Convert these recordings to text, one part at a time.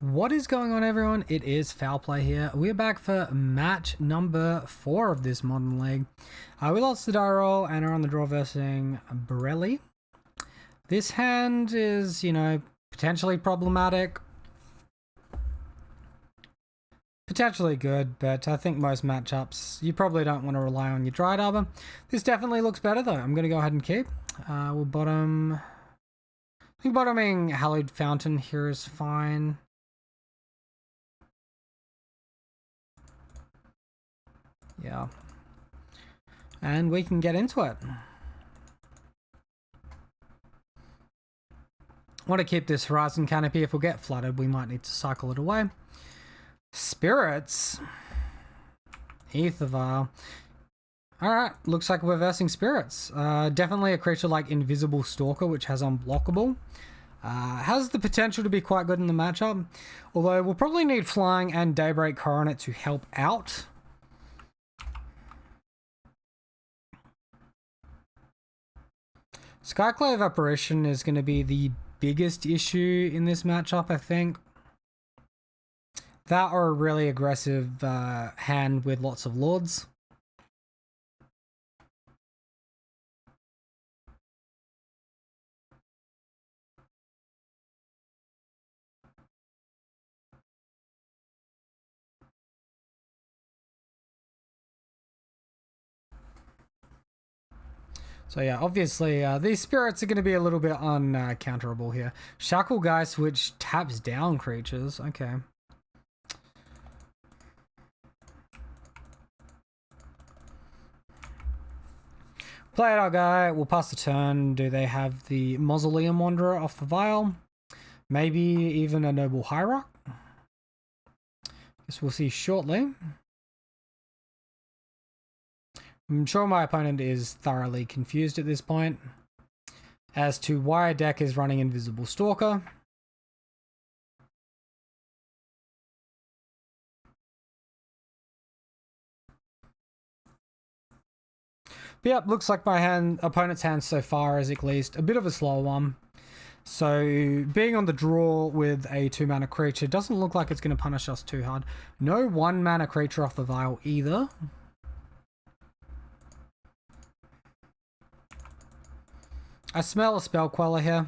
What is going on, everyone? It is Foul Play here. We're back for match number 4 of this modern league. We lost the die roll and are on the draw versing Borelli. This hand is, you know, potentially problematic. Potentially good, but I think most matchups, you probably don't want to rely on your Dried Arbor. This definitely looks better though. I'm going to go ahead and keep. We'll bottom... I think bottoming Hallowed Fountain here is fine. Yeah. And we can get into it. Want to keep this Horizon Canopy. If we get flooded, we might need to cycle it away. Spirits. Ether Vial. Alright, looks like we're versing Spirits. Definitely a creature like Invisible Stalker, which has Unblockable. Has the potential to be quite good in the matchup. Although we'll probably need Flying and Daybreak Coronet to help out. Skyclave Apparition is going to be the biggest issue in this matchup, I think. That or a really aggressive hand with lots of Lords. So yeah, obviously these spirits are going to be a little bit uncounterable here. Shacklegeist, which taps down creatures. Okay. Play it, our guy. We'll pass the turn. Do they have the Mausoleum Wanderer off the vial? Maybe even a Noble Hierarch? Guess we'll see shortly. I'm sure my opponent is thoroughly confused at this point as to why a deck is running Invisible Stalker. But yep, looks like my opponent's hand so far is at least a bit of a slow one. So being on the draw with a 2-mana creature doesn't look like it's going to punish us too hard. No 1-mana creature off the vial either. I smell a Spell Queller here.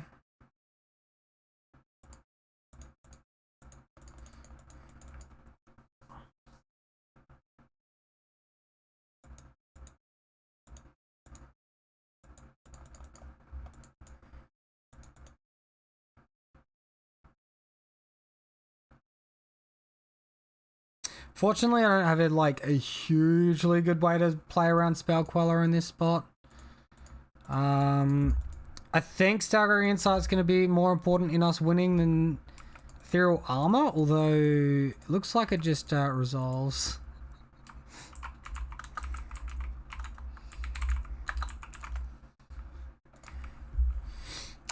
Fortunately, I don't have it like a hugely good way to play around Spell Queller in this spot. I think Staggering Insight is going to be more important in us winning than Ethereal Armor, although it looks like it just resolves.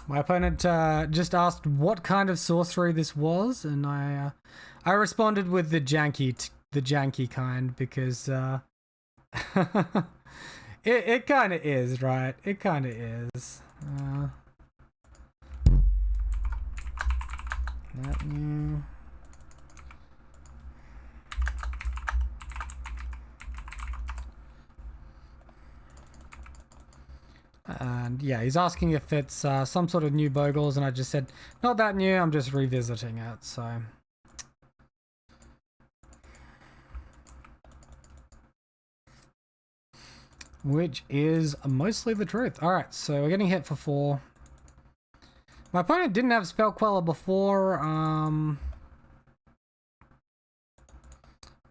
My opponent just asked what kind of sorcery this was, and I responded with the janky kind because it kind of is, right? It kind of is. That new. And yeah, he's asking if it's some sort of new Bogles, and I just said, not that new, I'm just revisiting it, so. Which is mostly the truth. Alright, so we're getting hit for 4. My opponent didn't have Spell Queller before.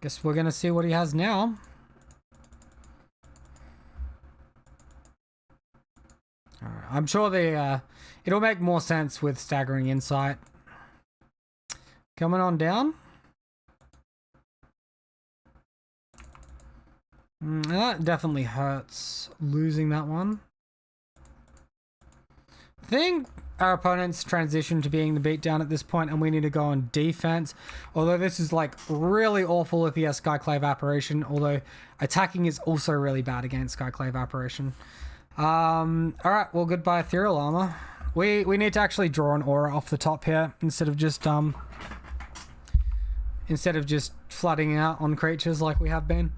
Guess we're going to see what he has now. Alright, I'm sure it'll make more sense with Staggering Insight. Coming on down. That definitely hurts, losing that one. I think our opponent's transitioned to being the beatdown at this point, and we need to go on defense. Although this is like really awful if he has Skyclave Apparition, although attacking is also really bad against Skyclave Apparition. Alright, well, goodbye Ethereal Armor. We need to actually draw an aura off the top here instead of just instead of just flooding out on creatures like we have been.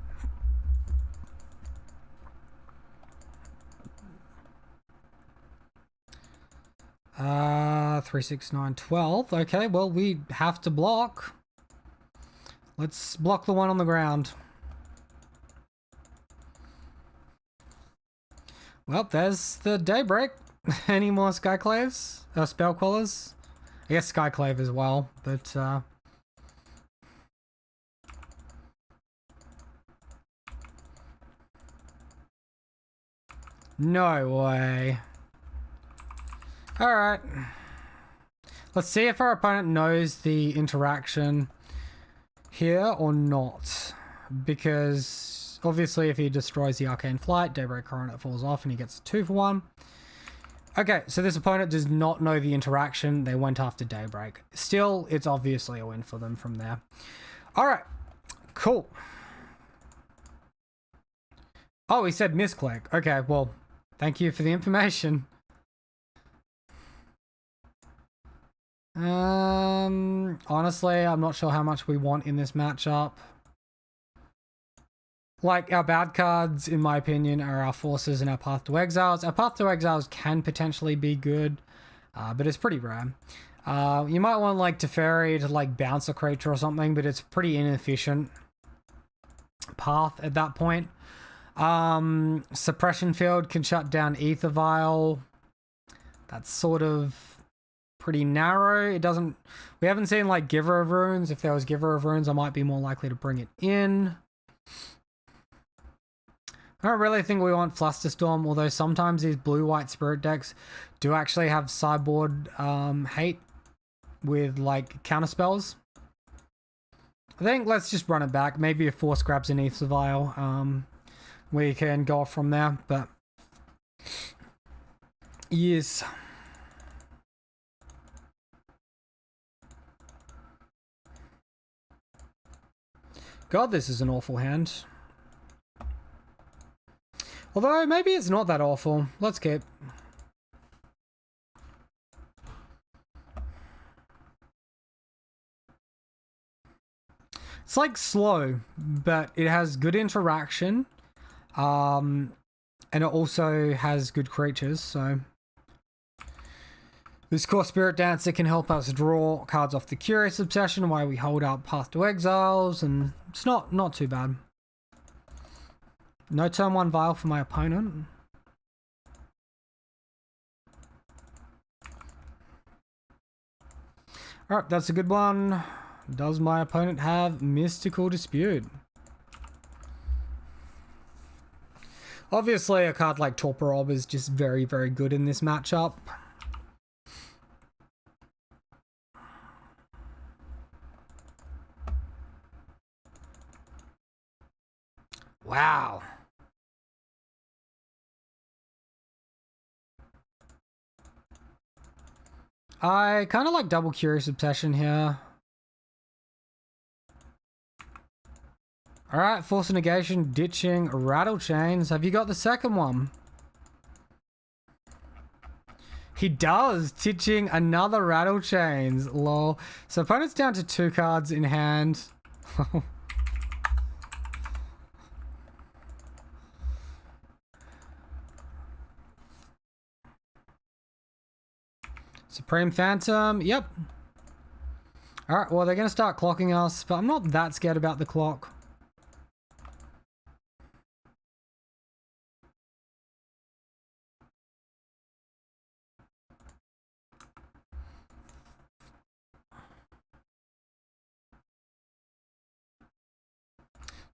Uh, 3, 6, 9, 12. Okay, well, we have to block. Let's block the one on the ground. Well, there's the Daybreak. Any more Skyclaves? Spellquellers? I guess Skyclave as well, but no way. Alright. Let's see if our opponent knows the interaction here or not. Because obviously if he destroys the Arcane Flight, Daybreak Coronet falls off and he gets a 2 for 1. Okay, so this opponent does not know the interaction. They went after Daybreak. Still, it's obviously a win for them from there. Alright, cool. Oh, he said misclick. Okay, well, thank you for the information. Honestly, I'm not sure how much we want in this matchup. Like, our bad cards, in my opinion, are our Forces and our Path to Exiles. Our Path to Exiles can potentially be good, but it's pretty rare. You might want, like, Teferi to, like, bounce a creature or something, but it's pretty inefficient path at that point. Suppression Field can shut down Aether Vial. That's sort of pretty narrow. It doesn't... We haven't seen, like, Giver of Runes. If there was Giver of Runes, I might be more likely to bring it in. I don't really think we want Flusterstorm, although sometimes these blue-white spirit decks do actually have sideboard hate with, like, counterspells. I think let's just run it back. Maybe if Force grabs an Aether Vial, we can go off from there, but... Yes. God, this is an awful hand. Although, maybe it's not that awful. Let's keep. It's like slow, but it has good interaction. And it also has good creatures, so... This Core Spirit Dancer can help us draw cards off the Curious Obsession while we hold out Path to Exiles, and it's not too bad. No turn 1 Vial for my opponent. Alright, that's a good one. Does my opponent have Mystical Dispute? Obviously, a card like Torpor is just very, very good in this matchup. Wow. I kind of like double Curious Obsession here. Alright, Force of Negation, ditching Rattle Chains. Have you got the second one? He does, ditching another Rattle Chains. Lol. So opponent's down to 2 cards in hand. Supreme Phantom, yep. Alright, well, they're going to start clocking us, but I'm not that scared about the clock.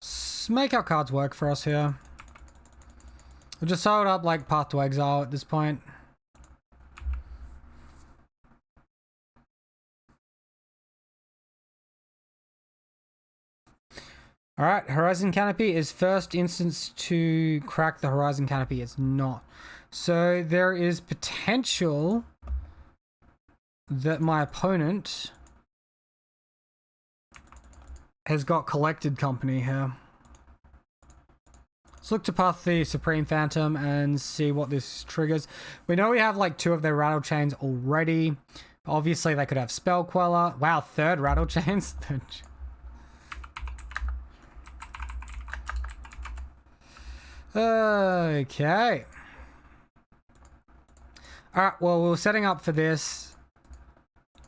Let's make our cards work for us here. We'll just hold up like Path to Exile at this point. Alright, Horizon Canopy is first instance to crack the Horizon Canopy. It's not. So there is potential that my opponent has got Collected Company here. Let's look to path the Supreme Phantom and see what this triggers. We know we have like 2 of their Rattle Chains already. Obviously they could have Spell Queller. Wow, 3rd Rattle Chains. Okay. Alright, well, we're setting up for this.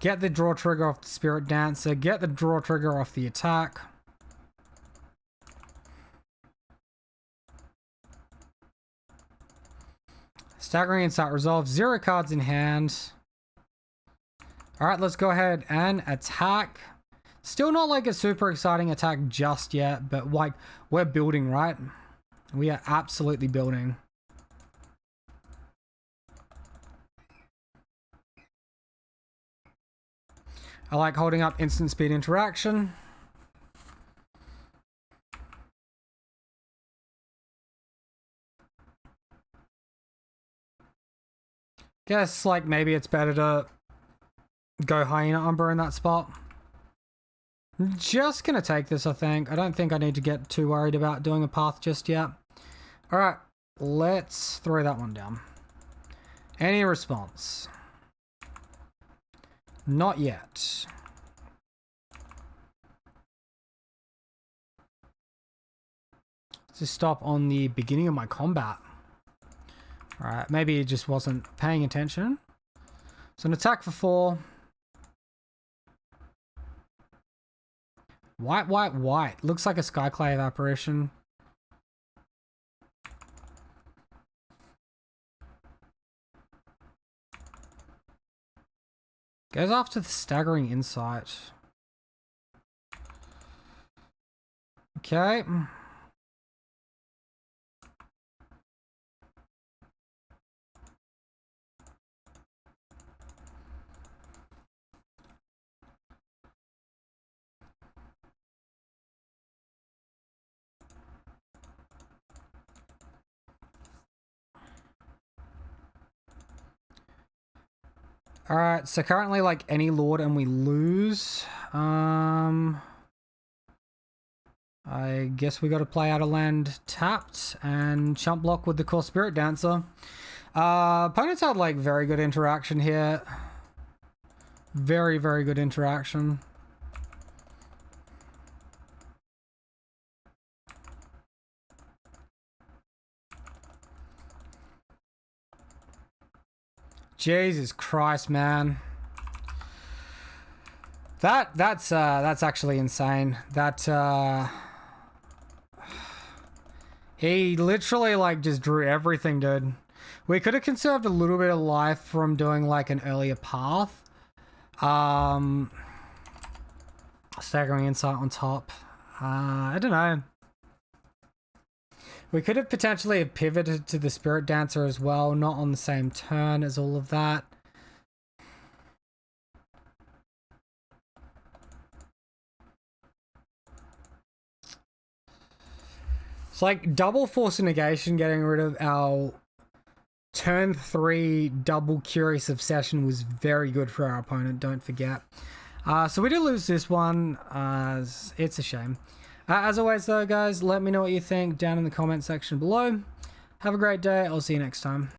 Get the draw trigger off the Spirit Dancer. Get the draw trigger off the attack. Staggering Insight resolve. 0 cards in hand. Alright, let's go ahead and attack. Still not like a super exciting attack just yet, but like, we're building, right? We are absolutely building. I like holding up instant speed interaction. Guess like maybe it's better to go Hyena Umbra in that spot. Just gonna take this, I think. I don't think I need to get too worried about doing a path just yet. Alright, let's throw that one down. Any response? Not yet. Let's just stop on the beginning of my combat. Alright, maybe it just wasn't paying attention. So an attack for 4. White, white, white. Looks like a Skyclave apparition. Goes after the Staggering Insight. Okay. Alright, so currently like any Lord and we lose. I guess we got to play out a land tapped and chump block with the core Spirit Dancer. Opponents had like very good interaction here. Very, very good interaction. Jesus Christ, man. That's actually insane. That he literally like just drew everything, dude. We could have conserved a little bit of life from doing like an earlier path. Staggering Insight on top. I don't know. We could have potentially pivoted to the Spirit Dancer as well, not on the same turn as all of that. It's like double Force of Negation, getting rid of our turn 3 double Curious Obsession was very good for our opponent, don't forget. So we did lose this one. It's a shame. As always though, guys, let me know what you think down in the comment section below. Have a great day. I'll see you next time.